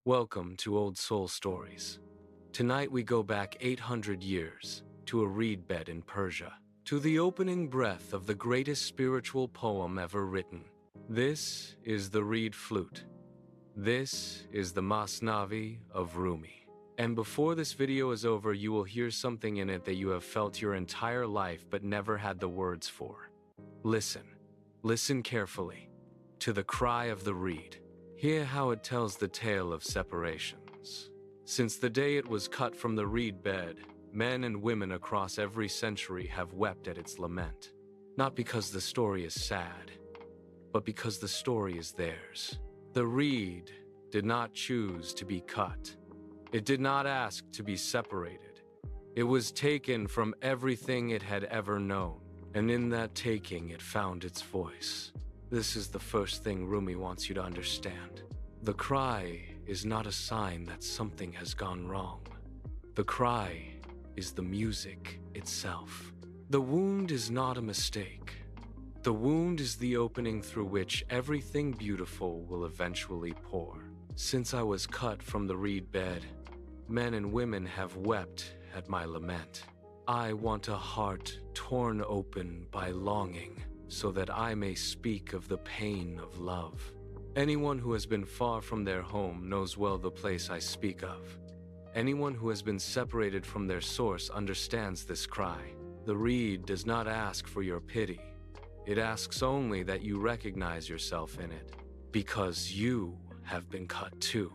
Welcome to Old Soul Stories. Tonight we go back 800 years to a reed bed in Persia, to the opening breath of the greatest spiritual poem ever written. This is the reed flute. This is the Masnavi of Rumi. And before this video is over, you will hear something in it that you have felt your entire life but never had the words for. Listen carefully to the cry of the reed. Hear how it tells the tale of separations. Since the day it was cut from the reed bed, men and women across every century have wept at its lament. Not because the story is sad, but because the story is theirs. The reed did not choose to be cut. It did not ask to be separated. It was taken from everything it had ever known, and in that taking it found its voice. This is the first thing Rumi wants you to understand. The cry is not a sign that something has gone wrong. The cry is the music itself. The wound is not a mistake. The wound is the opening through which everything beautiful will eventually pour. Since I was cut from the reed bed, men and women have wept at my lament. I want a heart torn open by longing, so that I may speak of the pain of love. Anyone who has been far from their home knows well the place I speak of. Anyone who has been separated from their source understands this cry. The reed does not ask for your pity. It asks only that you recognize yourself in it, because you have been cut too.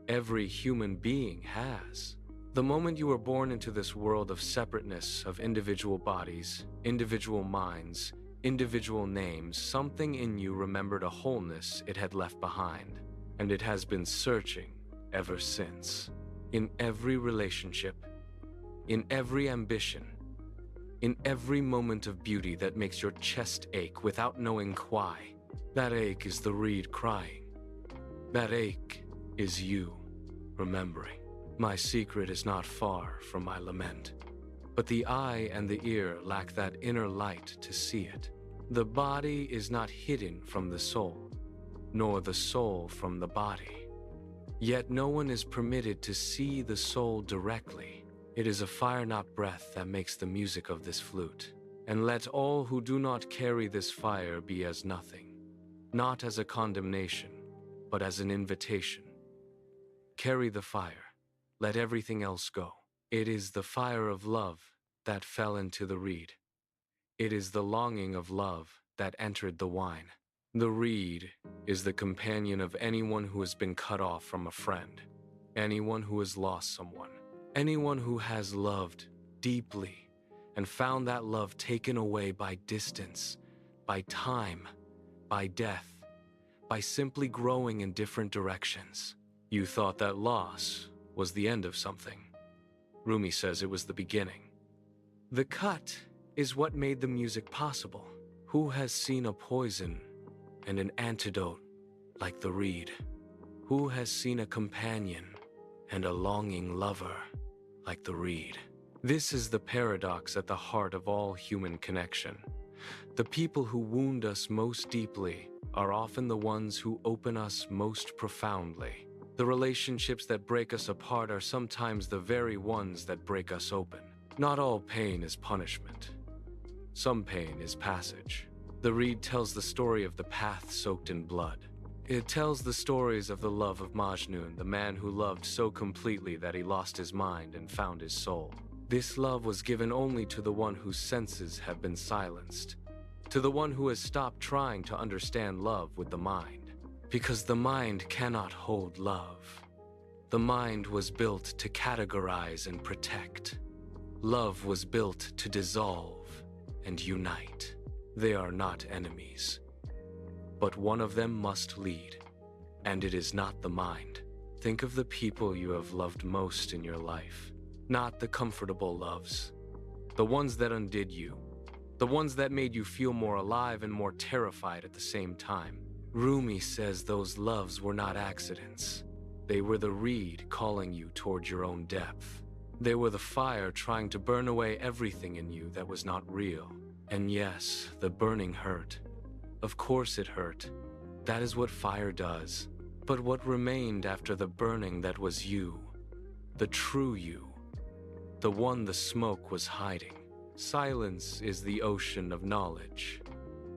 Every human being has. The moment you were born into this world of separateness of individual bodies, individual minds, individual names, something in you remembered a wholeness it had left behind, and it has been searching ever since. In every relationship, in every ambition, in every moment of beauty that makes your chest ache without knowing why, that ache is the reed crying. That ache is you remembering. My secret is not far from my lament, but the eye and the ear lack that inner light to see it. The body is not hidden from the soul, nor the soul from the body. Yet no one is permitted to see the soul directly. It is a fire, not breath, that makes the music of this flute. And let all who do not carry this fire be as nothing, not as a condemnation, but as an invitation. Carry the fire. Let everything else go. It is the fire of love that fell into the reed. It is the longing of love that entered the wine. The reed is the companion of anyone who has been cut off from a friend, anyone who has lost someone, anyone who has loved deeply and found that love taken away by distance, by time, by death, by simply growing in different directions. You thought that loss was the end of something. Rumi says it was the beginning. The cut is what made the music possible. Who has seen a poison and an antidote like the reed? Who has seen a companion and a longing lover like the reed? This is the paradox at the heart of all human connection. The people who wound us most deeply are often the ones who open us most profoundly. The relationships that break us apart are sometimes the very ones that break us open. Not all pain is punishment. Some pain is passage. The reed tells the story of the path soaked in blood. It tells the stories of the love of Majnun, the man who loved so completely that he lost his mind and found his soul. This love was given only to the one whose senses have been silenced, to the one who has stopped trying to understand love with the mind. Because the mind cannot hold love. The mind was built to categorize and protect. Love was built to dissolve and unite. They are not enemies. But one of them must lead, and it is not the mind. Think of the people you have loved most in your life. Not the comfortable loves. The ones that undid you. The ones that made you feel more alive and more terrified at the same time. Rumi says those loves were not accidents. They were the reed calling you toward your own depth. They were the fire trying to burn away everything in you that was not real. And yes, the burning hurt. Of course it hurt. That is what fire does. But what remained after the burning, that was you, the true you, the one the smoke was hiding. Silence is the ocean of knowledge,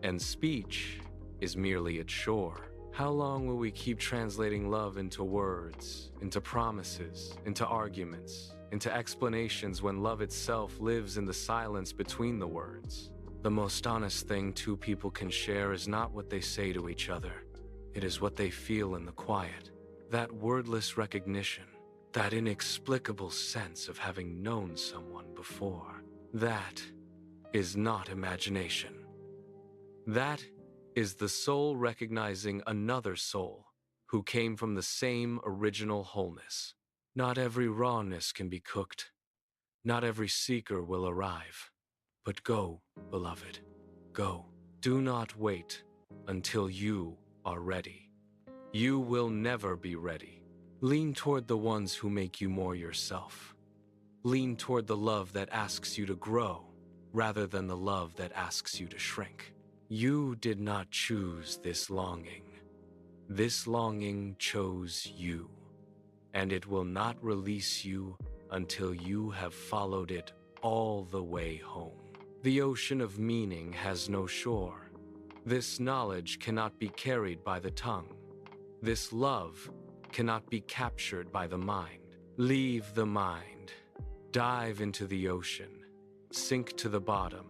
and speech is merely its shore. How long will we keep translating love into words, into promises, into arguments, into explanations, when love itself lives in the silence between the words? The most honest thing two people can share is not what they say to each other. It is what they feel in the quiet. That wordless recognition, that inexplicable sense of having known someone before. That is not imagination. That is the soul recognizing another soul who came from the same original wholeness. Not every rawness can be cooked. Not every seeker will arrive. But go, beloved, go. Do not wait until you are ready. You will never be ready. Lean toward the ones who make you more yourself. Lean toward the love that asks you to grow, rather than the love that asks you to shrink. You did not choose this longing. This longing chose you, and it will not release you until you have followed it all the way home. The ocean of meaning has no shore. This knowledge cannot be carried by the tongue. This love cannot be captured by the mind. Leave the mind. Dive into the ocean. Sink to the bottom.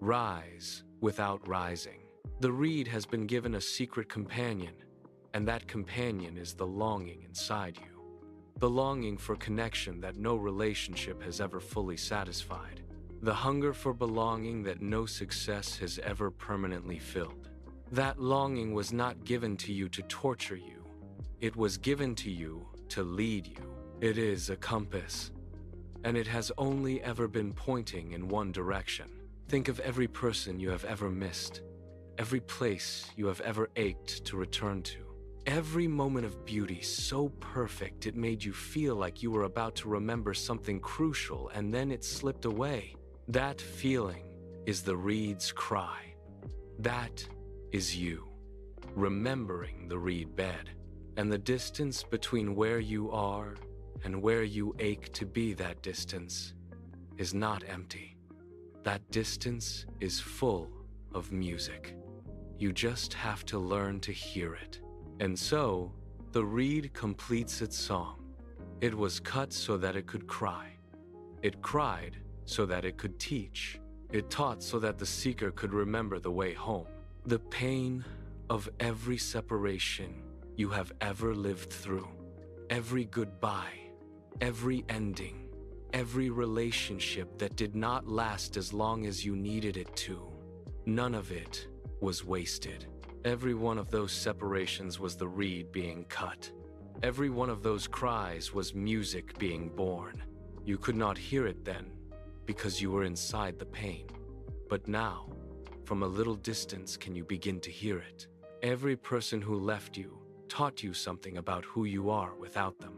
Rise without rising. The reed has been given a secret companion, and that companion is the longing inside you. The longing for connection that no relationship has ever fully satisfied. The hunger for belonging that no success has ever permanently filled. That longing was not given to you to torture you. It was given to you to lead you. It is a compass, and it has only ever been pointing in one direction. Think of every person you have ever missed, every place you have ever ached to return to, every moment of beauty so perfect it made you feel like you were about to remember something crucial, and then it slipped away. That feeling is the reed's cry. That is you, remembering the reed bed, and the distance between where you are and where you ache to be. That distance is not empty. That distance is full of music. You just have to learn to hear it. And so, the reed completes its song. It was cut so that it could cry. It cried so that it could teach. It taught so that the seeker could remember the way home. The pain of every separation you have ever lived through, every goodbye, every ending, every relationship that did not last as long as you needed it to, none of it was wasted. Every one of those separations was the reed being cut. Every one of those cries was music being born. You could not hear it then, because you were inside the pain. But now, from a little distance, can you begin to hear it? Every person who left you taught you something about who you are without them.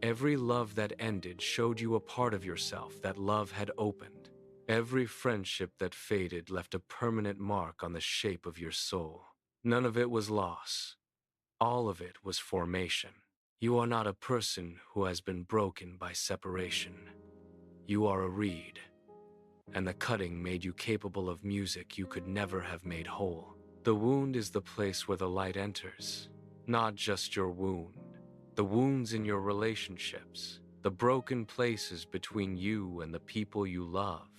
Every love that ended showed you a part of yourself that love had opened. Every friendship that faded left a permanent mark on the shape of your soul. None of it was loss. All of it was formation. You are not a person who has been broken by separation. You are a reed, and the cutting made you capable of music you could never have made whole. The wound is the place where the light enters, not just your wound. The wounds in your relationships, the broken places between you and the people you love.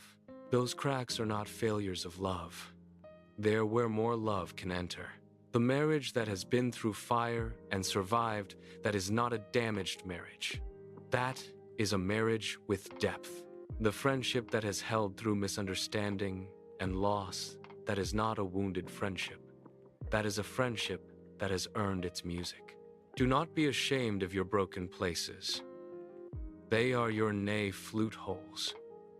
Those cracks are not failures of love. They're where more love can enter. The marriage that has been through fire and survived, that is not a damaged marriage. That is a marriage with depth. The friendship that has held through misunderstanding and loss, that is not a wounded friendship. That is a friendship that has earned its music. Do not be ashamed of your broken places. They are your nay flute holes.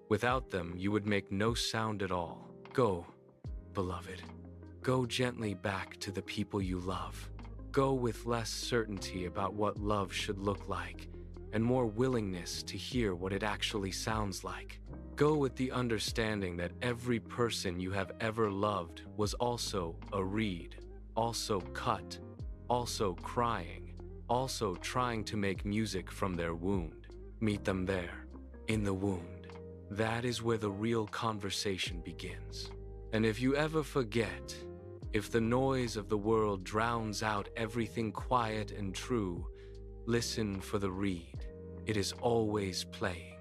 Without them, you would make no sound at all. Go, beloved. Go gently back to the people you love. Go with less certainty about what love should look like, and more willingness to hear what it actually sounds like. Go with the understanding that every person you have ever loved was also a reed, also cut, also crying, also trying to make music from their wound. Meet them there, in the wound. That is where the real conversation begins. And if you ever forget, if the noise of the world drowns out everything quiet and true, listen for the reed. It is always playing,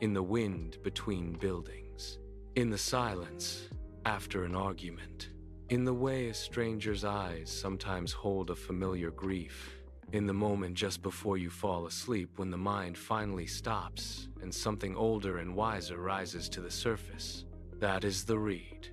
in the wind between buildings, in the silence after an argument, in the way a stranger's eyes sometimes hold a familiar grief, in the moment just before you fall asleep when the mind finally stops and something older and wiser rises to the surface. That is the reed.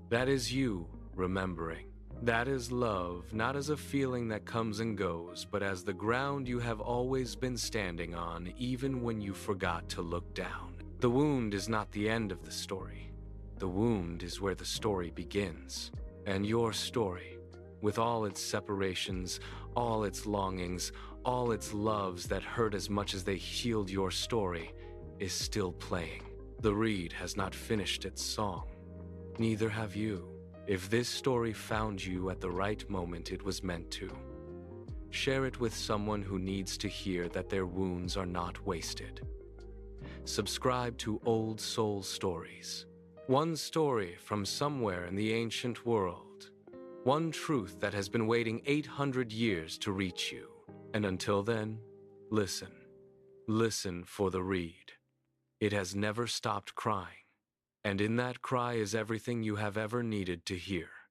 That is you remembering. That is love, not as a feeling that comes and goes, but as the ground you have always been standing on, even when you forgot to look down. The wound is not the end of the story. The wound is where the story begins. And your story, with all its separations, all its longings, all its loves that hurt as much as they healed your story, is still playing. The reed has not finished its song. Neither have you. If this story found you at the right moment, it was meant to. Share it with someone who needs to hear that their wounds are not wasted. Subscribe to Old Soul Stories. One story from somewhere in the ancient world. One truth that has been waiting 800 years to reach you. And until then, listen. Listen for the reed. It has never stopped crying. And in that cry is everything you have ever needed to hear.